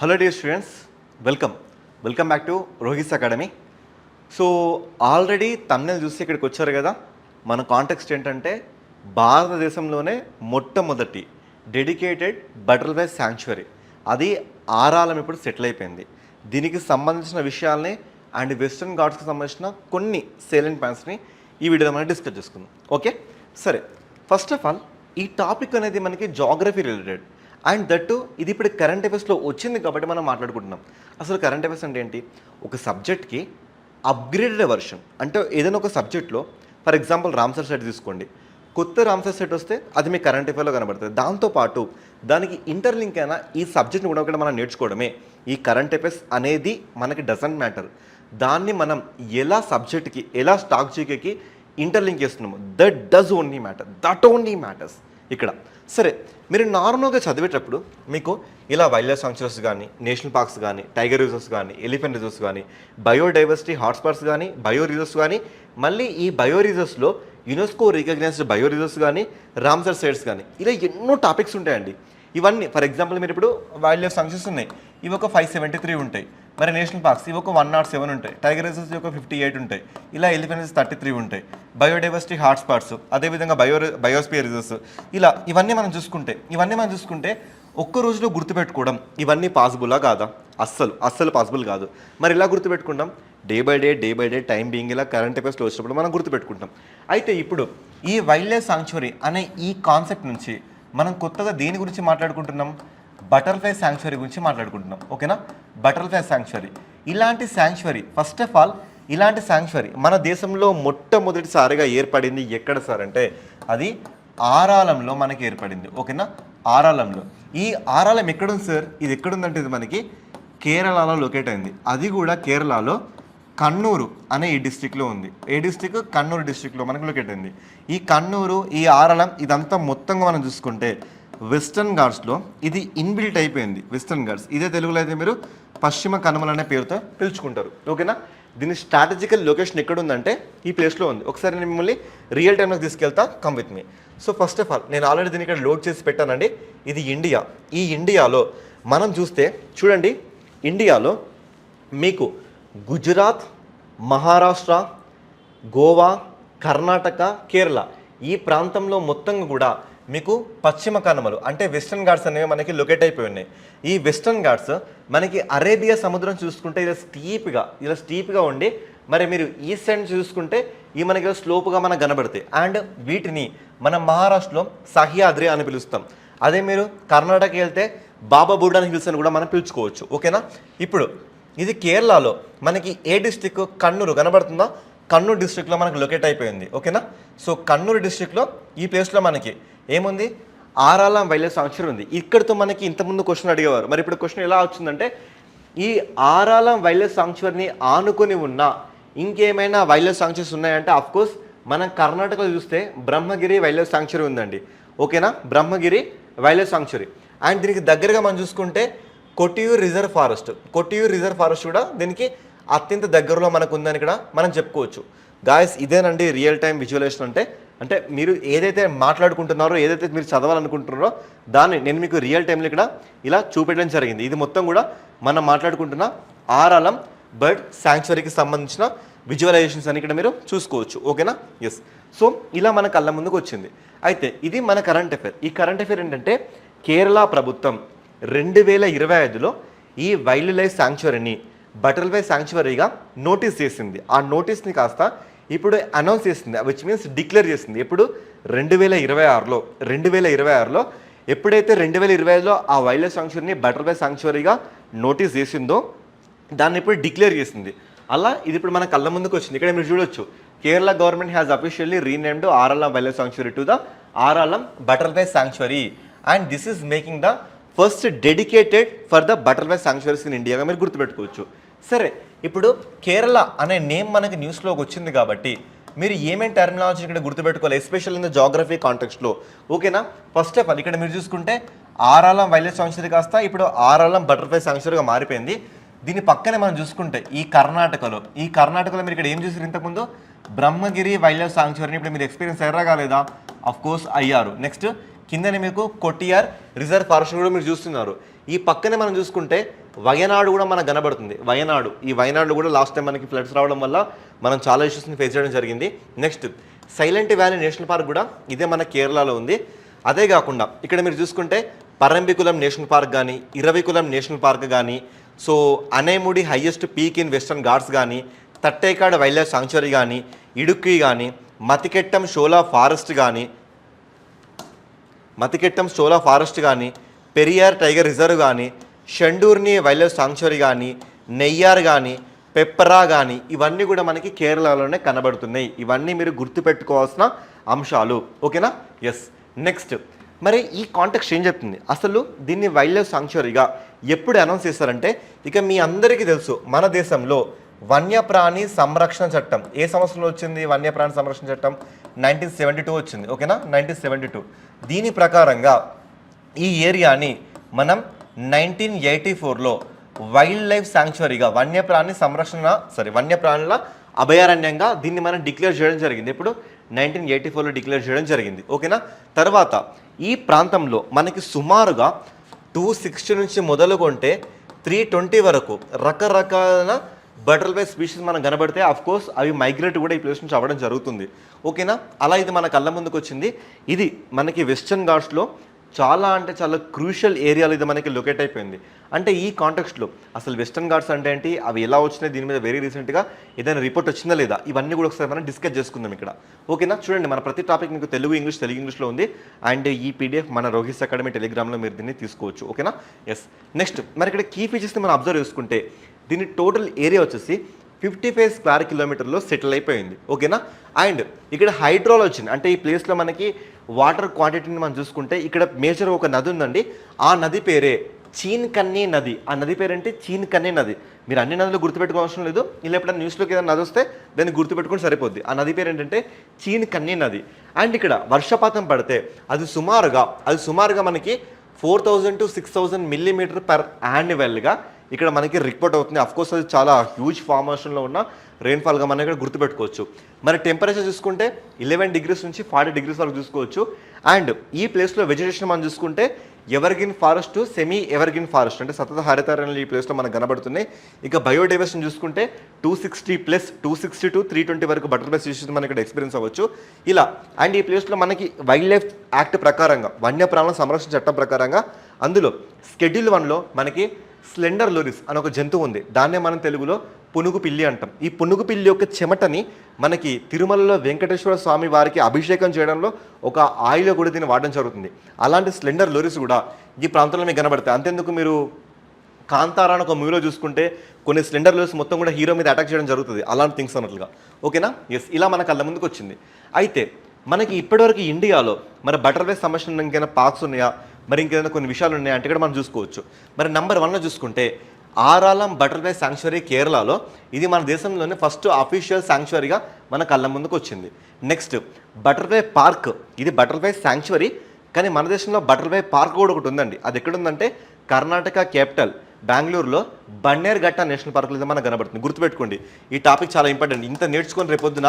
Hello dear students, welcome back to Rohit academy. So already thumbnail చూసి ఇక్కడికి వచ్చారు కదా. మన కాంటెక్స్ట్ ఏంటంటే భారతదేశంలోనే మొట్టమొదటి డెడికేటెడ్ బటర్ఫ్లై శాంక్చురీ, అది ఆరాలం ఇప్పుడు సెటిల్ అయిపోయింది. దీనికి సంబంధించిన విషయాల్ని అండ్ వెస్టర్న్ ఘాట్స్కి సంబంధించిన కొన్ని సేలెంట్ పాయింట్స్ని ఈ వీడియోలో మనం డిస్కస్ చేసుకుందాం. ఓకే, సరే. ఫస్ట్ ఆఫ్ ఆల్ ఈ టాపిక్ అనేది మనకి జాగ్రఫీ రిలేటెడ్ అండ్ దట్టు ఇది ఇప్పుడు కరెంట్ అఫైర్స్లో వచ్చింది కాబట్టి మనం మాట్లాడుకుంటున్నాం. అసలు కరెంట్ అఫైర్స్ అంటే ఏంటి? ఒక సబ్జెక్ట్కి అప్గ్రేడెడ్ వర్షన్. అంటే ఏదైనా ఒక సబ్జెక్ట్లో ఫర్ ఎగ్జాంపుల్ రామ్సర్ సెట్ తీసుకోండి, కొత్త రామ్సర్ సెట్ వస్తే అది మీ కరెంట్ అఫైర్లో కనబడుతుంది. దాంతోపాటు దానికి ఇంటర్లింక్ అయినా ఈ సబ్జెక్ట్ని కూడా మనం నేర్చుకోవడమే ఈ కరెంట్ అఫైర్స్ అనేది. మనకి డజంట్ మ్యాటర్ దాన్ని మనం ఎలా సబ్జెక్ట్కి ఎలా స్టాక్ జీకేకి ఇంటర్లింక్ చేస్తున్నాము, దట్ ఓన్లీ మ్యాటర్స్ ఇక్కడ. సరే, మీరు నార్మల్గా చదివేటప్పుడు మీకు ఇలా వైల్డ్ లైఫ్ సాంక్చురీస్ కానీ, నేషనల్ పార్క్స్ కానీ, టైగర్ రిజర్వ్స్ కానీ, ఎలిఫెంట్ రిజర్వ్స్ కానీ, బయోడైవర్సిటీ హాట్స్పాట్స్ కానీ, బయో రిజర్వ్స్ కానీ, మళ్ళీ ఈ బయో రిజర్వ్స్లో యునెస్కో రికగ్నైజ్డ్ బయో రిజర్వ్స్ కానీ, రామ్సర్ సైట్స్ కానీ, ఇలా ఎన్నో టాపిక్స్ ఉంటాయండి. ఇవన్నీ ఫర్ ఎగ్జాంపుల్ మీరు ఇప్పుడు వైల్డ్ లైఫ్ సాంక్చురీస్ ఉన్నాయి, ఇవి ఒక 573 ఉంటాయి. మరి నేషనల్ పార్క్స్ ఇవి ఒక 107 ఉంటాయి. టైగర్ రిజర్వ్స్ ఒక 58 ఉంటాయి. ఇలా ఎలిఫెంట్స్ 33 ఉంటాయి. బయోడైవర్సిటీ హాట్స్పాట్స్, అదేవిధంగా బయోస్పియర్ రిజర్వ్స్, ఇలా ఇవన్నీ మనం చూసుకుంటే ఒక్క రోజులో గుర్తుపెట్టుకోవడం ఇవన్నీ పాసిబులా కాదా? అస్సలు పాసిబుల్ కాదు. మరి ఇలా గుర్తుపెట్టుకుంటాం day by day time being ఇలా కరెంట్ అఫైర్స్లో వచ్చినప్పుడు మనం గుర్తుపెట్టుకుంటాం. అయితే ఇప్పుడు ఈ వైల్డ్ లైఫ్ సాంక్చురీ అనే ఈ కాన్సెప్ట్ నుంచి మనం కొత్తగా దేని గురించి మాట్లాడుకుంటున్నాం? బటర్ఫ్లై శాంక్చురీ గురించి మాట్లాడుకుంటున్నాం. ఓకేనా? బటర్ఫ్లై శాంక్చురీ, ఇలాంటి శాంక్చురీ ఫస్ట్ ఆఫ్ ఆల్ ఇలాంటి శాంక్చురీ మన దేశంలో మొట్టమొదటిసారిగా ఏర్పడింది ఎక్కడ సార్ అంటే అది ఆరాలంలో మనకి ఏర్పడింది. ఓకేనా? ఆరాలంలో. ఈ ఆరాలం ఎక్కడుంది సార్? ఇది ఎక్కడుందంటే ఇది మనకి కేరళలో లొకేట్ అయింది. అది కూడా కేరళలో కన్నూరు అనే ఈ డిస్టిక్లో ఉంది. ఏ డిస్టిక్? కన్నూరు డిస్టిక్లో మనకి లొకేట్ అయింది. ఈ కన్నూరు, ఈ ఆరాలం ఇదంతా మొత్తంగా మనం చూసుకుంటే వెస్టర్న్ ఘాట్స్లో ఇది ఇన్బిల్ట్ అయిపోయింది. వెస్టర్న్ ఘాట్స్ ఇదే తెలుగులో అయితే మీరు పశ్చిమ కనుమలు అనే పేరుతో పిలుచుకుంటారు. ఓకేనా? దీని స్ట్రాటజికల్ లొకేషన్ ఎక్కడ ఉందంటే ఈ ప్లేస్లో ఉంది. ఒకసారి నేను మిమ్మల్ని రియల్ టైంలో తీసుకెళ్తా, come with me. So first of all నేను ఆల్రెడీ దీన్ని ఇక్కడ లోడ్ చేసి పెట్టానండి. ఇది ఇండియా. ఈ ఇండియాలో మనం చూస్తే చూడండి, ఇండియాలో మీకు గుజరాత్, మహారాష్ట్ర, గోవా, కర్ణాటక, కేరళ ఈ ప్రాంతంలో మొత్తంగా కూడా మీకు పశ్చిమ కనుమలు అంటే వెస్టర్న్ ఘాట్స్ అనేవి మనకి లొకేట్ అయిపోయి ఉన్నాయి. ఈ వెస్టర్న్ ఘాట్స్ మనకి అరేబియా సముద్రం చూసుకుంటే ఇలా స్టీప్గా ఉండి, మరి మీరు ఈస్ట్ సైడ్ చూసుకుంటే ఈ మనకి స్లోప్గా మనకు కనబడతాయి. అండ్ వీటిని మనం మహారాష్ట్రలో సహ్యాద్రి అని పిలుస్తాం. అదే మీరు కర్ణాటక వెళ్తే బాబా బుడాన్ హిల్స్ అని కూడా మనం పిలుచుకోవచ్చు. ఓకేనా? ఇప్పుడు ఇది కేరళలో మనకి ఏ డిస్టిక్? కన్నూరు కనబడుతుందా? కన్నూరు డిస్ట్రిక్ట్లో మనకు లొకేట్ అయిపోయింది. ఓకేనా? సో కన్నూరు డిస్ట్రిక్ట్లో ఈ ప్లేస్లో మనకి ఏముంది? ఆరాలం వైల్డ్ లైఫ్ సాంక్చురీ ఉంది. ఇక్కడితో మనకి ఇంతకుముందు క్వశ్చన్ అడిగేవారు. మరి ఇప్పుడు క్వశ్చన్ ఎలా వచ్చిందంటే ఈ ఆరాలం వైల్డ్ లైఫ్ సాంక్చురీని ఆనుకొని ఉన్న ఇంకేమైనా వైల్డ్ లైఫ్ సాంక్చురీస్ ఉన్నాయంటే అఫ్కోర్స్ మనం కర్ణాటకలో చూస్తే బ్రహ్మగిరి వైల్డ్ లైఫ్ సాంక్చురీ ఉందండి. ఓకేనా? Brahmagiri wild life sanctuary. And దీనికి దగ్గరగా మనం చూసుకుంటే కొట్టియూర్ రిజర్వ్ ఫారెస్ట్ కూడా దీనికి అత్యంత దగ్గరలో మనకు ఉందని ఇక్కడ మనం చెప్పుకోవచ్చు. గాయస్, ఇదేనండి రియల్ టైం విజువలైజేషన్ అంటే మీరు ఏదైతే మాట్లాడుకుంటున్నారో, ఏదైతే మీరు చదవాలనుకుంటున్నారో దాన్ని నేను మీకు రియల్ టైంలో ఇక్కడ ఇలా చూపెట్టడం జరిగింది. ఇది మొత్తం కూడా మనం మాట్లాడుకుంటున్న ఆరాలం బర్డ్ శాంక్చురీకి సంబంధించిన విజువలైజేషన్స్ అని ఇక్కడ మీరు చూసుకోవచ్చు. ఓకేనా? ఎస్. సో ఇలా మన కళ్ళ ముందుకు వచ్చింది. అయితే ఇది మన కరెంట్ అఫైర్. ఈ కరెంట్ అఫైర్ ఏంటంటే కేరళ ప్రభుత్వం 2025లో ఈ వైల్డ్ లైఫ్ శాంక్చురీని బటర్ఫ్లై శాంక్చురీగా నోటీస్ చేసింది. ఆ నోటీస్ని కాస్త ఇప్పుడు అనౌన్స్ చేసింది, విచ్ మీన్స్ డిక్లేర్ చేసింది. ఇప్పుడు 2026లో ఎప్పుడైతే 2025లో ఆ వైల్డ్ లైఫ్ శాంక్చురీని బటర్ఫ్లై శాంక్చురీగా నోటీస్ చేసిందో దాన్ని ఇప్పుడు డిక్లేర్ చేసింది. అలా ఇది ఇప్పుడు మన కళ్ళ ముందుకు వచ్చింది. ఇక్కడ మీరు చూడొచ్చు, Kerala government has officially renamed Aralam wildlife sanctuary to the Aralam butterfly sanctuary and this is making the first dedicated for the butterfly sanctuaries in ఇండియాగా మీరు గుర్తుపెట్టుకోవచ్చు. సరే, ఇప్పుడు కేరళ అనే నేమ్ మనకి న్యూస్లోకి వచ్చింది కాబట్టి మీరు ఏమేమి టర్మినాలజీ ఇక్కడ గుర్తుపెట్టుకోవాలి, ఎస్పెషల్ ఇన్ ద జాగ్రఫీ కాంటెక్స్ట్లో. ఓకేనా? ఫస్ట్ ఆఫ్ ఆల్ ఇక్కడ మీరు చూసుకుంటే ఆరాలం వైల్డ్ లైఫ్ సాంక్చురీ కాస్త ఇప్పుడు ఆరాలం బటర్ఫ్లై సాంక్చురీగా మారిపోయింది. దీని పక్కనే మనం చూసుకుంటే ఈ కర్ణాటకలో మీరు ఇక్కడ ఏం చూసారు? ఇంతకుముందు బ్రహ్మగిరి వైల్డ్ లైఫ్ సాంక్చురీని ఇప్పుడు మీరు ఎక్స్పీరియన్స్ అయ్యారా కాలేదా? అఫ్కోర్స్ అయ్యారు. నెక్స్ట్ కిందనే మీకు కొట్టియార్ రిజర్వ్ ఫారెస్ట్ కూడా మీరు చూస్తున్నారు. ఈ పక్కనే మనం చూసుకుంటే వయనాడు కూడా మనకు కనబడుతుంది. ఈ వయనాడు కూడా లాస్ట్ టైం మనకి ఫ్లడ్స్ రావడం వల్ల మనం చాలా ఇష్యూస్ని ఫేస్ చేయడం జరిగింది. Next silent valley national park కూడా ఇదే మన కేరళలో ఉంది. అదే కాకుండా ఇక్కడ మీరు చూసుకుంటే పరంబికులం నేషనల్ పార్క్ కానీ, ఇరవికులం నేషనల్ పార్క్ కానీ, so Anamudi highest peak in Western Ghats కానీ, తట్టేకాడ్ వైల్డ్ లైఫ్ సాంక్చురీ కానీ, ఇడుక్కి కానీ, మతికెట్టం షోలా ఫారెస్ట్ కానీ, పెరియార్ టైగర్ రిజర్వ్ కానీ, షండూర్ని వైల్డ్ లైఫ్ సాంక్చురీ కానీ, నెయ్యార్ కానీ, పెప్పరా కానీ, ఇవన్నీ కూడా మనకి కేరళలోనే కనబడుతున్నాయి. ఇవన్నీ మీరు గుర్తుపెట్టుకోవాల్సిన అంశాలు. ఓకేనా? ఎస్. నెక్స్ట్ మరి ఈ కాంటెక్స్ట్ ఏం చెప్తుంది, అసలు దీన్ని వైల్డ్ లైఫ్ సాంక్చురీగా ఎప్పుడు అనౌన్స్ చేస్తారంటే, ఇక మీ అందరికీ తెలుసు మన దేశంలో వన్యప్రాణి సంరక్షణ చట్టం ఏ సంవత్సరంలో వచ్చింది? వన్యప్రాణి సంరక్షణ చట్టం 1972 వచ్చింది. ఓకేనా? 1972. దీని ప్రకారంగా ఈ ఏరియాని మనం 1984లో వైల్డ్ లైఫ్ సాంక్చురీగా వన్యప్రాణుల అభయారణ్యంగా దీన్ని మనం డిక్లేర్ చేయడం జరిగింది. ఇప్పుడు 1984లో డిక్లేర్ చేయడం జరిగింది. ఓకేనా? తర్వాత ఈ ప్రాంతంలో మనకి సుమారుగా 260 నుంచి మొదలుకొంటే 320 వరకు రకరకాల బటర్ఫ్లై స్పీషీస్ మనం కనబడితే కోర్స్ అవి మైగ్రేట్ కూడా ఈ ప్లేస్ నుంచి అవ్వడం జరుగుతుంది. ఓకేనా? అలా ఇది మన కళ్ళ ముందుకు వచ్చింది. ఇది మనకి వెస్టర్న్ ఘాట్స్లో చాలా క్రూషియల్ ఏరియాలో ఇది మనకి లొకేట్ అయిపోయింది. అంటే ఈ కాంటెక్స్ట్లో అసలు వెస్టర్న్ ఘాట్స్ అంటే ఏంటి, అవి ఎలా వచ్చినాయి, దీని మీద వెరీ రీసెంట్గా ఏదైనా రిపోర్ట్ వచ్చిందా లేదా, ఇవన్నీ కూడా ఒకసారి మనం డిస్కస్ చేసుకుందాం ఇక్కడ. ఓకేనా? చూడండి, మన ప్రతి టాపిక్ మీకు తెలుగు ఇంగ్లీష్లో ఉంది. అండ్ ఈ పీడిఎఫ్ మన రోహిత్ అకాడమీ టెలిగ్రామ్లో మీరు దీన్ని తీసుకోవచ్చు. ఓకేనా? ఎస్. నెక్స్ట్ మరి ఇక్కడ కీ ఫీచర్స్ని మనం అబ్జర్వ్ చేసుకుంటే దీని టోటల్ ఏరియా వచ్చేసి 55 స్క్వేర్ కిలోమీటర్లో సెటిల్ అయిపోయింది. ఓకేనా? అండ్ ఇక్కడ హైడ్రాలజీ అంటే ఈ ప్లేస్లో మనకి వాటర్ క్వాంటిటీని మనం చూసుకుంటే ఇక్కడ మేజర్ ఒక నది ఉందండి. ఆ నది పేరే చీన్ కన్నీ నది. ఆ నది పేరేంటి? చీన్ కన్నీ నది. మీరు అన్ని నదులు గుర్తుపెట్టుకోవాల్సిన లేదు. ఇలా ఎప్పుడైనా న్యూస్లోకి ఏదైనా నది వస్తే దాన్ని గుర్తుపెట్టుకుని సరిపోద్ది. ఆ నది పేరు ఏంటంటే చీన్ కన్నీ నది. అండ్ ఇక్కడ వర్షపాతం పడితే అది సుమారుగా మనకి 4000 to 6000 మిల్లీమీటర్ పర్ యాన్యువల్గా ఇక్కడ మనకి రిపోర్ట్ అవుతుంది. అఫ్కోర్స్ అది చాలా హ్యూజ్ ఫార్మేషన్లో ఉన్న రెయిన్ఫాల్గా మనం ఇక్కడ గుర్తుపెట్టుకోవచ్చు. మరి టెంపరేచర్ చూసుకుంటే 11 degrees నుంచి 40 degrees వరకు చూసుకోవచ్చు. అండ్ ఈ ప్లేస్లో వెజిటేషన్ మనం చూసుకుంటే evergreen forest, semi evergreen forest అంటే సతత హరితారణ్యాలు ఈ ప్లేస్లో మనకు కనబడుతున్నాయి. ఇక బయోడైవర్సిటీ చూసుకుంటే 260 to 320 వరకు బటర్ఫ్లై స్పీషీస్ మనం ఇక్కడ ఎక్స్పీరియన్స్ అవ్వచ్చు. ఇలా అండ్ ఈ ప్లేస్లో మనకి వైల్డ్ లైఫ్ యాక్ట్ ప్రకారంగా, వన్యప్రాణుల సంరక్షణ చట్టం ప్రకారంగా అందులో Schedule 1లో మనకి స్లెండర్ లోరిస్ అని ఒక జంతువు ఉంది. దాన్నే మనం తెలుగులో పునుగు పిల్లి అంటాం. ఈ పునుగు పిల్లి యొక్క చెమటని మనకి తిరుమలలో వెంకటేశ్వర స్వామి వారికి అభిషేకం చేయడంలో ఒక ఆయిల్ కూడా దీన్ని వాడడం జరుగుతుంది. అలాంటి స్లెండర్ లోరిస్ కూడా ఈ ప్రాంతంలో మీకు కనబడతాయి. అంతేందుకు మీరు కాంతారా అని ఒక మూవీలో చూసుకుంటే కొన్ని స్లెండర్ లోరిస్ మొత్తం కూడా హీరో మీద అటాక్ చేయడం జరుగుతుంది. అలాంటి థింగ్స్ అన్నట్లుగా. ఓకేనా? ఎస్. ఇలా మన కళ్ళ ముందుకు వచ్చింది. అయితే మనకి ఇప్పటివరకు ఇండియాలో మరి బటర్ఫ్లై సంబంధించిన ఇంకైనా పార్క్స్ ఉన్నాయా, మరి ఇంకేదైనా కొన్ని విషయాలు ఉన్నాయి అంటే ఇక్కడ మనం చూసుకోవచ్చు. మరి నెంబర్ 1లో చూసుకుంటే ఆరాలం బటర్ఫ్లై శాంక్చురీ కేరళలో, ఇది మన దేశంలోనే ఫస్ట్ అఫీషియల్ శాంక్చురీగా మన కళ్ళ ముందుకు వచ్చింది. నెక్స్ట్ బటర్ఫ్లై పార్క్, ఇది బటర్ఫ్లై శాంక్చురీ కానీ మన దేశంలో బటర్ఫ్లై పార్క్ కూడా ఒకటి ఉందండి. అది ఎక్కడుందంటే కర్ణాటక క్యాపిటల్ బెంగళూరులో బన్నేర్ఘట్ట నేషనల్ పార్క్ లేదా మనకు కనబడుతుంది. గుర్తుపెట్టుకోండి, ఈ టాపిక్ చాలా ఇంపార్టెంట్. ఇంత నేర్చుకొని రేపొద్దున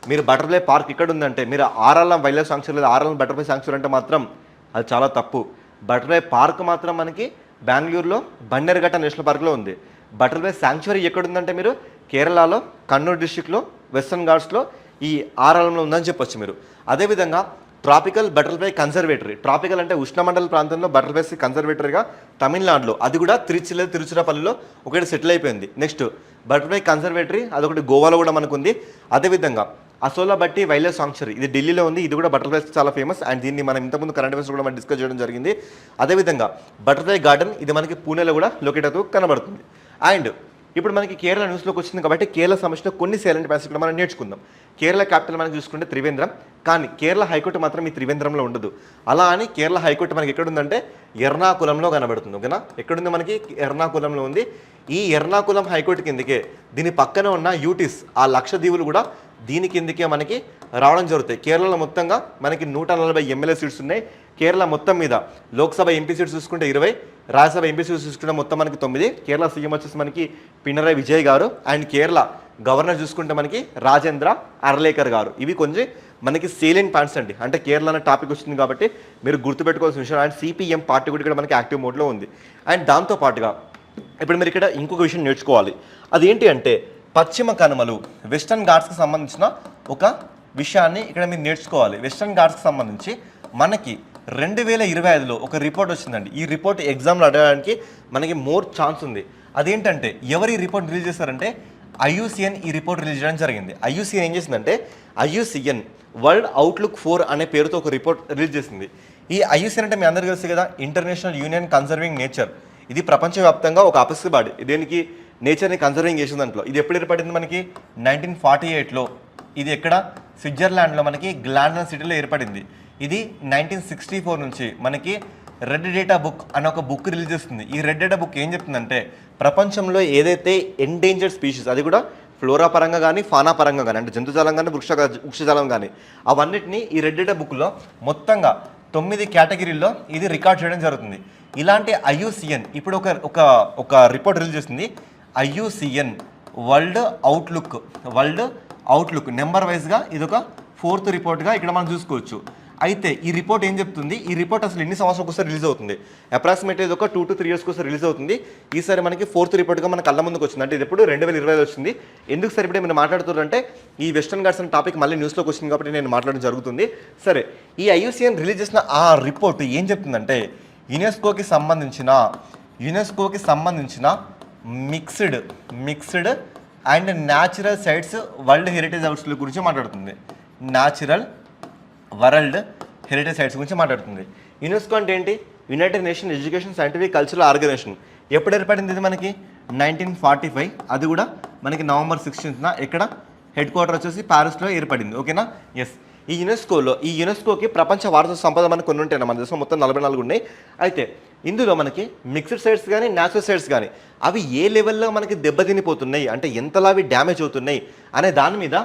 మీరు బటర్ఫ్లై పార్క్ ఇక్కడ ఉందంటే మీరు ఆరాలం వైల్డ్ లైఫ్ శాంక్చురీ లేదా ఆరాలం బటర్ఫ్లై శాంక్చురీ అంటే మాత్రం అది చాలా తప్పు. బటర్ఫ్లై పార్క్ మాత్రం మనకి బెంగళూరులో బన్నేర్ఘట్ట నేషనల్ పార్క్లో ఉంది. బటర్ఫ్లై శాంక్చురీ ఎక్కడుందంటే మీరు కేరళలో కన్నూర్ డిస్ట్రిక్ట్లో వెస్టర్న్ ఘాట్స్లో ఈ ఆరాలంలో ఉందని చెప్పొచ్చు మీరు. అదేవిధంగా ట్రాపికల్ బటర్ఫ్లై కన్జర్వేటరీ, ట్రాపికల్ అంటే ఉష్ణమండల ప్రాంతంలో బటర్ఫ్లైస్ కన్జర్వేటరీగా తమిళనాడులో, అది కూడా తిరుచిరాపల్లిలో ఒకటి సెటిల్ అయిపోయింది. నెక్స్ట్ బటర్ఫ్లై కన్జర్వేటరీ అదొకటి గోవాలో కూడా మనకు ఉంది. అదేవిధంగా అసోలా బట్టి వైల్డ్ లైఫ్ సాంక్చురీ ఇది ఢిల్లీలో ఉంది. ఇది కూడా బటర్ఫ్లైస్ చాలా ఫేమస్. అండ్ దీన్ని మనం ఇంతకుముందు కరెంట్ అఫైర్స్ కూడా మనం డిస్కస్ చేయడం జరిగింది. అదేవిధంగా బటర్ఫ్లై గార్డెన్ ఇది మనకి పూణేలో కూడా లొకేట్ అవుతూ కనబడుతుంది. అండ్ ఇప్పుడు మనకి కేరళ న్యూస్లోకి వచ్చింది కాబట్టి కేరళ సంబంధించిన కొన్ని సైలెంట్ ప్యాసెజ్ కూడా మనం నేర్చుకుందాం. కేరళ క్యాపిటల్ మనం చూసుకుంటే త్రివేంద్రం, కానీ కేరళ హైకోర్టు మాత్రం ఈ త్రివేంద్రంలో ఉండదు. అలా అని కేరళ హైకోర్టు మనకి ఎక్కడుందంటే ఎర్నాకులంలో కనబడుతుంది. ఓకేనా? ఎక్కడుంది? మనకి ఎర్నాకులంలో ఉంది. ఈ ఎర్నాకులం హైకోర్టు కిందకే దీని పక్కన ఉన్న యూటిస్ ఆ లక్షద్వీపులు కూడా దీని కిందకే మనకి రావడం జరుగుతాయి. కేరళలో మొత్తంగా మనకి 140 ఎమ్మెల్యే సీట్స్ ఉన్నాయి. కేరళ మొత్తం మీద లోక్సభ ఎంపీ సీట్స్ చూసుకుంటే 20, రాజ్యసభ ఎంపీ సీట్స్ చూసుకుంటే మొత్తం మనకి 9. కేరళ సీఎం వచ్చేసి మనకి పినరయ్ విజయ్ గారు. అండ్ కేరళ గవర్నర్ చూసుకుంటే మనకి రాజేంద్ర అర్లేకర్ గారు. ఇవి కొంచెం మనకి సేలియన్ పాయింట్స్ అండి. అంటే కేరళ అనే టాపిక్ వచ్చింది కాబట్టి మీరు గుర్తుపెట్టుకోవాల్సిన విషయం. అండ్ సిపిఎం పార్టీ కూడా ఇక్కడ మనకి యాక్టివ్ మోడ్లో ఉంది. అండ్ దాంతోపాటుగా ఇప్పుడు మీరు ఇక్కడ ఇంకొక విషయం నేర్చుకోవాలి. అదేంటి అంటే పశ్చిమ కనుమలు, వెస్టర్న్ ఘాట్స్కి సంబంధించిన ఒక విషయాన్ని ఇక్కడ మీరు నేర్చుకోవాలి. వెస్టర్న్ ఘాట్స్కి సంబంధించి మనకి 2025లో ఒక రిపోర్ట్ వచ్చిందండి. ఈ రిపోర్ట్ ఎగ్జామ్లో అడగడానికి మనకి మోర్ ఛాన్స్ ఉంది. అదేంటంటే ఎవరు ఈ రిపోర్ట్ రిలీజ్ చేస్తారంటే IUCN ఈ రిపోర్ట్ రిలీజ్ చేయడం జరిగింది. IUCN ఏం చేసిందంటే IUCN వరల్డ్ అవుట్లుక్ 4 అనే పేరుతో ఒక రిపోర్ట్ రిలీజ్ చేసింది. ఈ IUCN అంటే మీ అందరికీ తెలుసు కదా, ఇంటర్నేషనల్ యూనియన్ కన్సర్వింగ్ నేచర్. ఇది ప్రపంచవ్యాప్తంగా ఒక ఆఫీస్ బాడీ. దేనికి? నేచర్ని కన్సర్వింగ్ చేసిన దాంట్లో. ఇది ఎప్పుడు ఏర్పడింది మనకి? 1948లో. ఇది ఎక్కడ? స్విట్జర్లాండ్లో మనకి గ్లాండన్ సిటీలో ఏర్పడింది. ఇది 1964 నుంచి మనకి రెడ్ డేటా బుక్ అనే ఒక బుక్ రిలీజ్ చేస్తుంది. ఈ రెడ్ డేటా బుక్ ఏం చెప్తుందంటే ప్రపంచంలో ఏదైతే ఎండేంజర్డ్ స్పీషీస్, అది కూడా ఫ్లోరా పరంగా కానీ ఫానా పరంగా కానీ, అంటే జంతుజాలం కానీ వృక్షజాలం కానీ, అవన్నిటిని ఈ రెడ్ డేటా బుక్లో మొత్తంగా 9 కేటగిరీల్లో ఇది రికార్డ్ చేయడం జరుగుతుంది. ఇలాంటి IUCN ఇప్పుడు ఒక రిపోర్ట్ రిలీజ్ చేస్తుంది. IUCN వరల్డ్ అవుట్లుక్ నెంబర్ వైజ్గా ఇది ఒక 4th రిపోర్ట్గా ఇక్కడ మనం చూసుకోవచ్చు. అయితే ఈ రిపోర్ట్ ఏం చెప్తుంది? ఈ రిపోర్ట్ అసలు ఎన్ని సంవత్సరాలకు ఒకసారి రిలీజ్ అవుతుంది? అప్రాక్సిమేట్లీ ఇది ఒక 2 to 3 yearsకి ఒకసారి రిలీజ్ అవుతుంది. ఈసారి మనకి 4th రిపోర్ట్గా మన కళ్ళ ముందుకు వచ్చింది. అంటే ఇది ఎప్పుడు 2020 వచ్చింది. ఎందుకు సరే ఇప్పుడు మీరు మాట్లాడుతున్నారంటే ఈ వెస్టర్న్ ఘాట్స్ అనే టాపిక్ మళ్ళీ న్యూస్లోకి వచ్చింది కాబట్టి నేను మాట్లాడడం జరుగుతుంది. సరే, ఈ IUCN రిలీజ్ చేసిన ఆ రిపోర్ట్ ఏం చెప్తుందంటే యునెస్కోకి సంబంధించిన mixed and natural sites world heritage హౌస్ల గురించి మాట్లాడుతుంది. న్యాచురల్ వరల్డ్ హెరిటేజ్ సైట్స్ గురించి మాట్లాడుతుంది. యునెస్కో అంటే ఏంటి? United nation education scientific cultural organisation. ఎప్పుడు ఏర్పడింది ఇది మనకి? 1945. అది కూడా మనకి November 16th ఎక్కడ హెడ్ క్వార్టర్ వచ్చేసి ప్యారిస్లో ఏర్పడింది. ఓకేనా? ఎస్. ఈ యునెస్కోకి ప్రపంచ వారసత్వ సంపద మనకు కొన్ని ఉంటాయి. మన దేశంలో మొత్తం 44 ఉన్నాయి. అయితే ఇందులో మనకి మిక్స్డ్ సైట్స్ కానీ న్యాచురల్ సైట్స్ కానీ అవి ఏ లెవెల్లో మనకి దెబ్బతినిపోతున్నాయి, అంటే ఎంతలా అవి డ్యామేజ్ అవుతున్నాయి అనే దాని మీద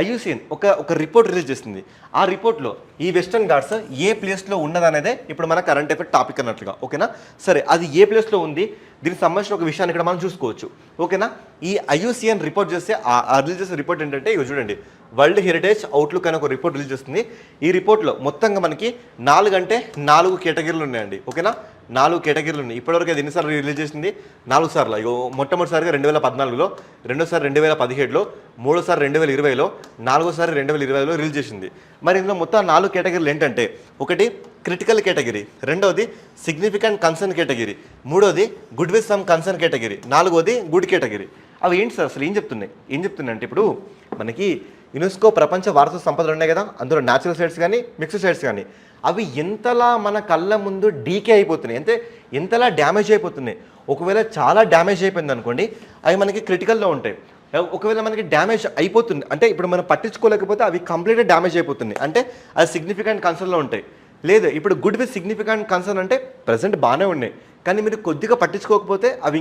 IUCN ఒక రిపోర్ట్ రిలీజ్ చేస్తుంది. ఆ రిపోర్ట్లో ఈ వెస్టర్న్ ఘాట్స్ ఏ ప్లేస్లో ఉన్నదనేదే ఇప్పుడు మన కరెంట్ అఫైర్ టాపిక్ అన్నట్లుగా. ఓకేనా? సరే, అది ఏ ప్లేస్లో ఉంది, దీనికి సంబంధించిన ఒక విషయాన్ని ఇక్కడ మనం చూసుకోవచ్చు. ఓకేనా? ఈ IUCN రిపోర్ట్ చేస్తే ఆ రిలీజ్ చేసే రిపోర్ట్ ఏంటంటే ఇవి చూడండి, వరల్డ్ హెరిటేజ్ అవుట్లుక్ అనే ఒక రిపోర్ట్ రిలీజ్ చేస్తుంది. ఈ రిపోర్ట్లో మొత్తంగా మనకి 4 కేటగిరీలు ఉన్నాయండి. ఓకేనా? 4 కేటగిరీలు ఉన్నాయి. ఇప్పటివరకు అది ఎన్నిసార్లు రిలీజ్ చేసింది? 4 సార్లు. ఇగో మొట్టమొదటిసారిగా 2014లో, రెండోసారి 2017లో, మూడోసారి 2020లో, నాలుగోసారి 2020లో రిలీజ్ చేసింది. మరి ఇందులో మొత్తం 4 కేటగిరీలు ఏంటంటే ఒకటి క్రిటికల్ కేటగిరీ, రెండోది సిగ్నిఫికెంట్ కన్సర్న్ కేటగిరీ, మూడోది good with some concern category, నాలుగోది గుడ్ కేటగిరీ. అవి ఏంటి సార్ అసలు ఏం చెప్తున్నాయి అంటే ఇప్పుడు మనకి యునెస్కో ప్రపంచ వారసత్వ సంపదలు ఉన్నాయి కదా, అందులో న్యాచురల్ సైట్స్ కానీ మిక్స్డ్ సైట్స్ కానీ అవి ఎంతలా మన కళ్ళ ముందు డీకే అయిపోతున్నాయి, అంటే ఎంతలా డ్యామేజ్ అయిపోతున్నాయి. ఒకవేళ చాలా డ్యామేజ్ అయిపోయింది అనుకోండి, అవి మనకి క్రిటికల్లో ఉంటాయి. ఒకవేళ మనకి డ్యామేజ్ అయిపోతుంది అంటే ఇప్పుడు మనం పట్టించుకోలేకపోతే అవి కంప్లీట్గా డ్యామేజ్ అయిపోతుంది, అంటే అది సిగ్నిఫికెంట్ కన్సర్న్లో ఉంటాయి. లేదు, ఇప్పుడు గుడ్ విత్ సిగ్నిఫికెంట్ కన్సర్న్ అంటే ప్రజెంట్ బాగానే ఉన్నాయి, కానీ మీరు కొద్దిగా పట్టించుకోకపోతే అవి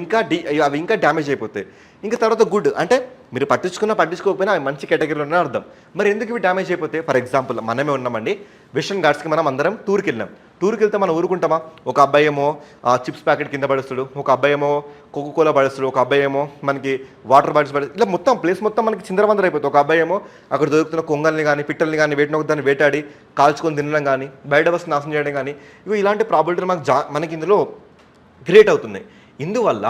ఇంకా డ్యామేజ్ అయిపోతాయి. ఇంకా తర్వాత గుడ్ అంటే మీరు పట్టించుకోకపోయినా అవి మంచి కేటగిరీలో ఉన్న అర్థం. మరి ఎందుకు ఇవి డ్యామేజ్ అయిపోతాయి? ఫర్ ఎగ్జాంపుల్ మనమే ఉన్నామండి, వెస్టర్న్ ఘాట్స్కి మనం అందరం టూర్కి వెళ్తే మనం ఊరుకుంటామా? ఒక అబ్బాయి ఏమో చిప్స్ ప్యాకెట్ కింద పడుస్తాడు, ఒక అబ్బాయి ఏమో కోకోకోలా పడుస్తాడు, ఒక అబ్బాయి ఏమో మనకి వాటర్ బాటిల్స్ పడుతుంది. ఇలా మొత్తం ప్లేస్ మొత్తం మనకి చిందరవందర అయిపోతుంది. ఒక అబ్బాయి ఏమో అక్కడ దొరుకుతున్న కొంగల్ని కానీ పిట్టల్ని కానీ వేటిని ఒక దాన్ని వేటాడి కాల్చుకొని తినడం కానీ బయట బస్సు నాశనం చేయడం కానీ ఇవి ఇలాంటి ప్రాబిలిటీలు మనకి ఇందులో క్రియేట్ అవుతున్నాయి. ఇందువల్ల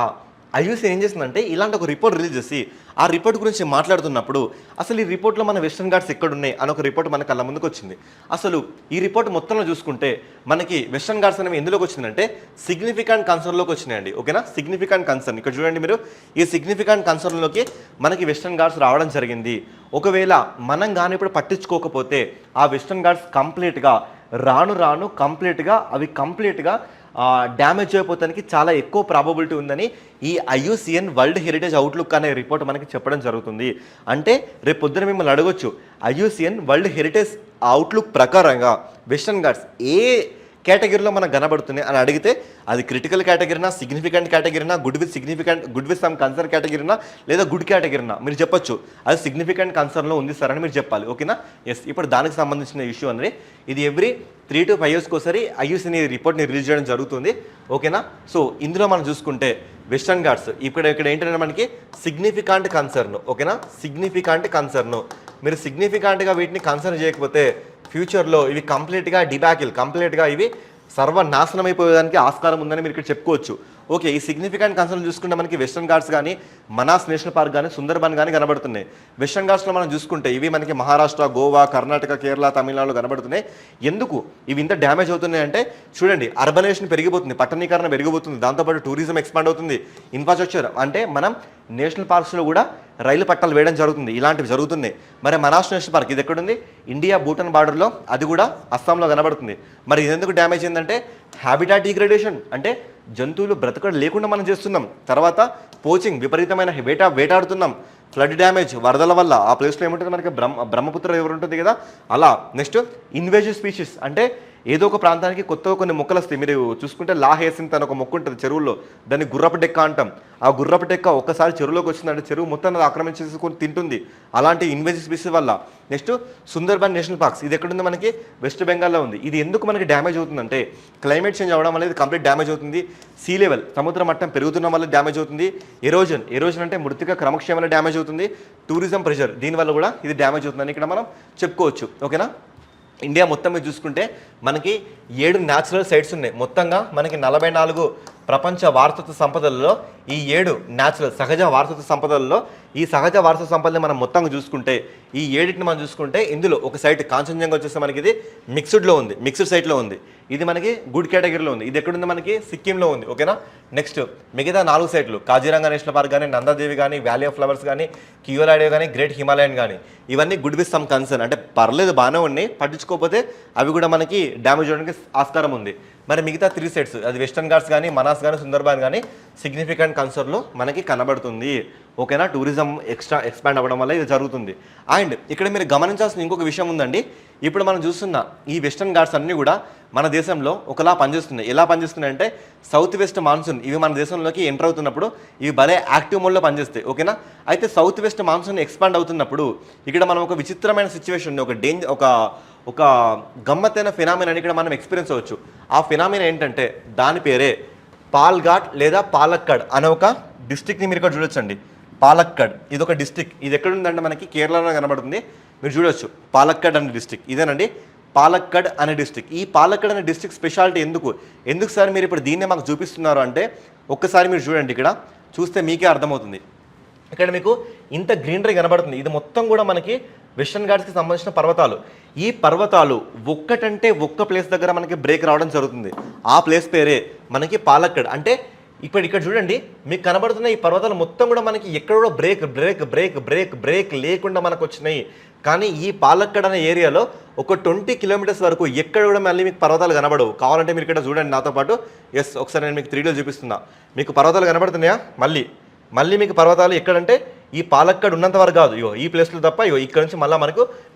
IUCN ఏం చేస్తుందంటే ఇలాంటి ఒక రిపోర్ట్ రిలీజ్ చేసి ఆ రిపోర్ట్ గురించి మాట్లాడుతున్నప్పుడు అసలు ఈ రిపోర్ట్లో మన వెస్టర్న్ ఘాట్స్ ఎక్కడున్నాయి అని ఒక రిపోర్ట్ మన కళ్ళ ముందుకు వచ్చింది. అసలు ఈ రిపోర్ట్ మొత్తంలో చూసుకుంటే మనకి వెస్టర్న్ ఘాట్స్ అనేవి ఎందులోకి వచ్చిందంటే సిగ్నిఫికెంట్ కన్సర్న్లోకి వచ్చినాయండి. ఓకేనా? సిగ్నిఫికెంట్ కన్సర్న్ ఇక్కడ చూడండి మీరు, ఈ సిగ్నిఫికెంట్ కన్సర్న్లోకి మనకి వెస్టర్న్ ఘాట్స్ రావడం జరిగింది. ఒకవేళ మనం కానీ ఇప్పుడు పట్టించుకోకపోతే ఆ వెస్టర్న్ ఘాట్స్ రాను కంప్లీట్గా డ్యామేజ్ అయిపోతానికి చాలా ఎక్కువ ప్రాబబిలిటీ ఉందని ఈ IUCN వరల్డ్ హెరిటేజ్ అవుట్లుక్ అనే రిపోర్ట్ మనకి చెప్పడం జరుగుతుంది. అంటే రేపు పొద్దున మిమ్మల్ని అడగొచ్చు, IUCN వరల్డ్ హెరిటేజ్ అవుట్లుక్ ప్రకారంగా వెస్టర్న్ ఘాట్స్ ఏ కేటగిరీలో మనకు కనబడుతుంది అని అడిగితే అది క్రిటికల్ కేటగిరీనా, సిగ్నిఫికెంట్ కేటగిరీనా, గుడ్ విత్ సమ్ కన్సర్న్ కేటగిరీనా, లేదా గుడ్ కేటగిరీనా మీరు చెప్పొచ్చు. అది సిగ్నిఫికెంట్ కన్సర్న్లో ఉంది సార్ అని మీరు చెప్పాలి. ఓకేనా? ఎస్. ఇప్పుడు దానికి సంబంధించిన ఇష్యూ అనేది ఇది ఎవ్రీ 3 to 5 yearsకి ఒకసారి IUCN ఈ రిపోర్ట్ని రిలీజ్ చేయడం జరుగుతుంది. ఓకేనా? సో ఇందులో మనం చూసుకుంటే వెస్టర్న్ ఘాట్స్ ఇక్కడ ఏంటంటే మనకి సిగ్నిఫికెంట్ కన్సర్న్. ఓకేనా? Significant concern. మీరు సిగ్నిఫికెంట్గా వీటిని కన్సర్న్ చేయకపోతే ఫ్యూచర్లో ఇవి కంప్లీట్గా ఇవి సర్వనాశనం అయిపోయేదానికి ఆస్కారం ఉందని మీరు ఇక్కడ చెప్పుకోవచ్చు. ఓకే, ఈ సిగ్నిఫికెంట్ కన్సర్న్ చూసుకుంటే మనకి వెస్టర్న్ ఘాట్స్ కానీ, మనాస్ నేషనల్ పార్క్ కానీ, సుందర్బన్ కానీ కనబడుతున్నాయి. వెస్టర్న్ ఘాట్స్లో మనం చూసుకుంటే ఇవి మనకి మహారాష్ట్ర, గోవా, కర్ణాటక, కేరళ, తమిళనాడు కనబడుతున్నాయి. ఎందుకు ఇవి ఇంత డ్యామేజ్ అవుతున్నాయి అంటే చూడండి, అర్బనైజేషన్ పెరిగిపోతుంది, పట్టణీకరణ పెరిగిపోతుంది, దాంతోపాటు టూరిజం ఎక్స్పాండ్ అవుతుంది, ఇన్ఫ్రాస్ట్రక్చర్ అంటే మనం నేషనల్ పార్క్స్లో కూడా రైలు పట్టాలు వేయడం జరుగుతుంది. ఇలాంటివి జరుగుతున్నాయి. మరి మనాస్ నేషనల్ పార్క్ ఇది ఎక్కడుంది? ఇండియా భూటాన్ బార్డర్లో, అది కూడా అస్సాంలో కనబడుతుంది. మరి ఇది ఎందుకు డ్యామేజ్ అయిందంటే హ్యాబిటాట్ డిగ్రేడేషన్, అంటే జంతువులు బ్రతకడం లేకుండా మనం చేస్తున్నాం. తర్వాత పోచింగ్, విపరీతమైన వేటాడుతున్నాం. ఫ్లడ్ డ్యామేజ్, వరదల వల్ల ఆ ప్లేస్లో ఏముంటుంది మనకి బ్రహ్మపుత్ర రివర్ ఉంటుంది కదా, అలా. నెక్స్ట్ ఇన్వేజివ్ స్పీషీస్, అంటే ఏదో ఒక ప్రాంతానికి కొత్తగా కొన్ని మొక్కలు వస్తాయి. మీరు చూసుకుంటే లాహేసింత్ అని ఒక మొక్క ఉంటుంది చెరువుల్లో, దాన్ని గుర్రపు డెక్క అంటాం. ఆ గుర్రపు డెక్క ఒక్కసారి చెరువులోకి వచ్చిందంటే చెరువు మొత్తం ఆక్రమించేసుకొని తింటుంది, అలాంటి ఇన్వేజివ్ స్పీషీస్ వల్ల. నెక్స్ట్ సుందర్బన్ నేషనల్ పార్క్స్, ఇది ఎక్కడుంది? మనకి వెస్ట్ బెంగాల్లో ఉంది. ఇది ఎందుకు మనకి డ్యామేజ్ అవుతుందంటే క్లైమేట్ చేంజ్ అవ్వడం వల్ల ఇది కంప్లీట్ డ్యామేజ్ అవుతుంది. సీ లెవెల్, సముద్ర మట్టం పెరుగుతున్న వల్ల డ్యామేజ్ అవుతుంది. ఎరోజన్ అంటే మృతిక క్రమక్షయం వల్ల డ్యామేజ్ అవుతుంది. టూరిజం ప్రెషర్, దీనివల్ల కూడా ఇది డ్యామేజ్ అవుతుందని ఇక్కడ మనం చెప్పుకోవచ్చు. ఓకేనా? ఇండియా మొత్తం మీద చూసుకుంటే మనకి 7 న్యాచురల్ సైట్స్ ఉన్నాయి. మొత్తంగా మనకి 44 ప్రపంచ వారసత్వ సంపదలలో ఈ 7 న్యాచురల్ సహజ వారసత్వ సంపదలలో ఈ సహజ వారసత్వ సంపదని మనం మొత్తంగా చూసుకుంటే ఈ 7ని మనం చూసుకుంటే ఇందులో ఒక సైట్ కాంచనజంగా వచ్చేస్తే మనకి ఇది మిక్స్డ్ సైట్లో ఉంది. ఇది మనకి గుడ్ కేటగిరీలో ఉంది. ఇది ఎక్కడుంది? మనకి సిక్కింలో ఉంది. ఓకేనా? నెక్స్ట్ మిగతా 4 సైట్లు కాజీరంగా నేషనల్ పార్క్ కానీ, నందాదేవి కానీ, వ్యాలీ ఆఫ్ ఫ్లవర్స్ కానీ, కియోలాడియో కానీ, గ్రేట్ హిమాలయన్ కానీ, ఇవన్నీ గుడ్ విత్ సమ్ కన్సర్న్, అంటే పర్లేదు, బాగానే ఉన్నాయి, పట్టించుకోకపోతే అవి కూడా మనకి డ్యామేజ్ అవడానికి ఆస్కారం ఉంది. మరి మిగతా 3 సైట్స్, అది వెస్టర్న్ ఘాట్స్ కానీ, మనాస్ కానీ, సుందర్బన్ కానీ సిగ్నిఫికెంట్ కన్సర్న్లో మనకి కనబడుతుంది. ఓకేనా? టూరిజం ఎక్స్పాండ్ అవ్వడం వల్ల ఇది జరుగుతుంది. అండ్ ఇక్కడ మీరు గమనించాల్సిన ఇంకొక విషయం ఉందండి. ఇప్పుడు మనం చూస్తున్న ఈ వెస్టర్న్ ఘాట్స్ అన్నీ కూడా మన దేశంలో ఒకలా పనిచేస్తున్నాయి. ఎలా పనిచేస్తున్నాయి అంటే సౌత్ వెస్ట్ మాన్సూన్ ఇవి మన దేశంలోకి ఎంటర్ అవుతున్నప్పుడు ఇవి భలే యాక్టివ్ మోడ్లో పనిచేస్తాయి. ఓకేనా? అయితే సౌత్ వెస్ట్ మాన్సూన్ ఎక్స్పాండ్ అవుతున్నప్పుడు ఇక్కడ మనం ఒక విచిత్రమైన సిచ్యువేషన్, ఒక గమ్మత్తైన ఫినామినా అని ఇక్కడ మనం ఎక్స్పీరియన్స్ అవ్వచ్చు. ఆ ఫినామినా ఏంటంటే దాని పేరే పాల్ఘాట్ లేదా పాలక్కడ్ అనే ఒక డిస్ట్రిక్ట్ని మీరు ఇక్కడ చూడొచ్చండి. పాలక్కడ్ ఇది ఒక డిస్ట్రిక్ట్. ఇది ఎక్కడుందంటే మనకి కేరళలో కనబడుతుంది. మీరు చూడొచ్చు పాలక్కడ్ అనే డిస్ట్రిక్ట్. ఇదేనండి పాలక్కడ్ అనే డిస్ట్రిక్ట్. ఈ పాలక్కడ్ అనే డిస్ట్రిక్ట్ స్పెషాలిటీ ఎందుకు సార్ మీరు ఇప్పుడు దీన్నే మాకు చూపిస్తున్నారు అంటే ఒక్కసారి మీరు చూడండి, ఇక్కడ చూస్తే మీకే అర్థమవుతుంది. ఇక్కడ మీకు ఇంత గ్రీనరీ కనబడుతుంది. ఇది మొత్తం కూడా మనకి వెస్టర్న్ ఘాట్స్కి సంబంధించిన పర్వతాలు. ఈ పర్వతాలు ఒక్క ప్లేస్ దగ్గర మనకి బ్రేక్ రావడం జరుగుతుంది. ఆ ప్లేస్ పేరే మనకి పాలక్కడ్. అంటే ఇక్కడ చూడండి, మీకు కనబడుతున్న ఈ పర్వతాలు మొత్తం కూడా మనకి ఎక్కడ కూడా బ్రేక్ లేకుండా మనకు వచ్చినాయి. కానీ ఈ పాలక్కడ్ అనే ఏరియాలో ఒక 20 కిలోమీటర్స్ వరకు ఎక్కడ కూడా మళ్ళీ మీకు పర్వతాలు కనబడవు. కావాలంటే మీరు ఇక్కడ చూడండి నాతో పాటు. ఒకసారి నేను మీకు 3Dలో చూపిస్తున్నా. మీకు పర్వతాలు కనబడుతున్నాయా? మళ్ళీ మీకు పర్వతాలు ఎక్కడంటే ఈ పాలక్కడ్ ఉన్నంత వరకు కాదు, ఈ ప్లేస్లో తప్ప ఇక్కడ నుంచి మళ్ళీ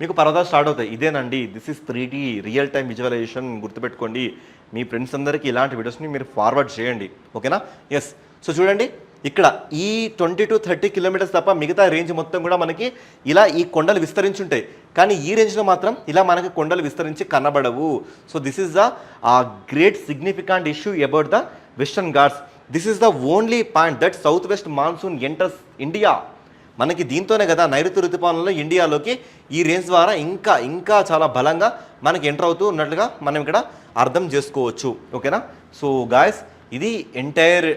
మీకు పర్వతాలు స్టార్ట్ అవుతాయి. ఇదేనండి, this is 3D real time visualisation. గుర్తుపెట్టుకోండి, మీ ఫ్రెండ్స్ అందరికీ ఇలాంటి వీడియోస్ని మీరు ఫార్వర్డ్ చేయండి. ఓకేనా? సో చూడండి, ఇక్కడ ఈ 20 to 30 కిలోమీటర్స్ తప్ప మిగతా రేంజ్ మొత్తం కూడా మనకి ఇలా ఈ కొండలు విస్తరించుంటాయి. కానీ ఈ రేంజ్లో మాత్రం ఇలా మనకి కొండలు విస్తరించి కనబడవు. So this is the great significant issue about the Western Ghats. This is the only point that south west monsoon enters India. మనకి దీంతోనే కదా నైరుతి ఋతుపవనాల్లో ఇండియాలోకి ఈ రేంజ్ ద్వారా ఇంకా చాలా బలంగా మనకి ఎంటర్ అవుతూ ఉన్నట్లుగా మనం ఇక్కడ అర్థం చేసుకోవచ్చు. ఓకేనా? సో గాయస్, ఇది entire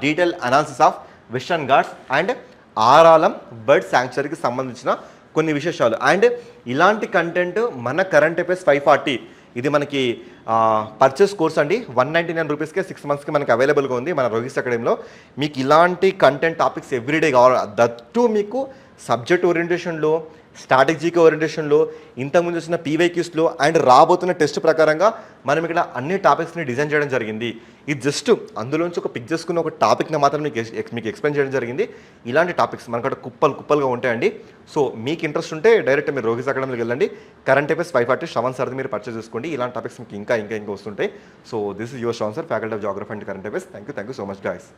detail analysis of Western Ghats and Aralam bird శాంక్చురీకి సంబంధించిన కొన్ని విశేషాలు. అండ్ ఇలాంటి కంటెంట్ మన కరెంట్ అఫైర్స్ 540 ఇది మనకి పర్చేస్ కోర్స్ అండి. 199 రూపీస్కే 6 మంత్స్కి మనకి అవైలబుల్గా ఉంది మన రోహిస్ అకాడమీలో. మీకు ఇలాంటి కంటెంట్ టాపిక్స్ ఎవ్రీడే కావాలి. దట్టు మీకు సబ్జెక్ట్ ఓరియంటేషన్లో, స్ట్రాటజీకి ఓరియంటేషన్లో, ఇంతకుముందు వచ్చిన పీవైక్యూస్లో అండ్ రాబోతున్న టెస్ట్ ప్రకారంగా మనం ఇక్కడ అన్ని టాపిక్స్ని డిజైన్ చేయడం జరిగింది. ఇది జస్ట్ అందులోంచి ఒక పిక్ చేసుకున్న ఒక టాపిక్ని మాత్రం మీకు ఎక్స్ప్లెయిన్ చేయడం జరిగింది. ఇలాంటి టాపిక్స్ మనకు కుప్పలుగా ఉంటాయండి. సో మీకు ఇంట్రెస్ట్ ఉంటే డైరెక్ట్ మీరు రోహిస్ అకాడమీకి వెళ్ళండి. కరెంట్ అఫైర్స్ 540 శ్రవణ్ సార్ది మీరు పర్చేస్ చేసుకోండి. ఇలాంటి టాపిక్స్ మీకు ఇంకా వస్తుంటాయి. So this is your Shravan sir, faculty of geography and current affairs. Thank you so much guys.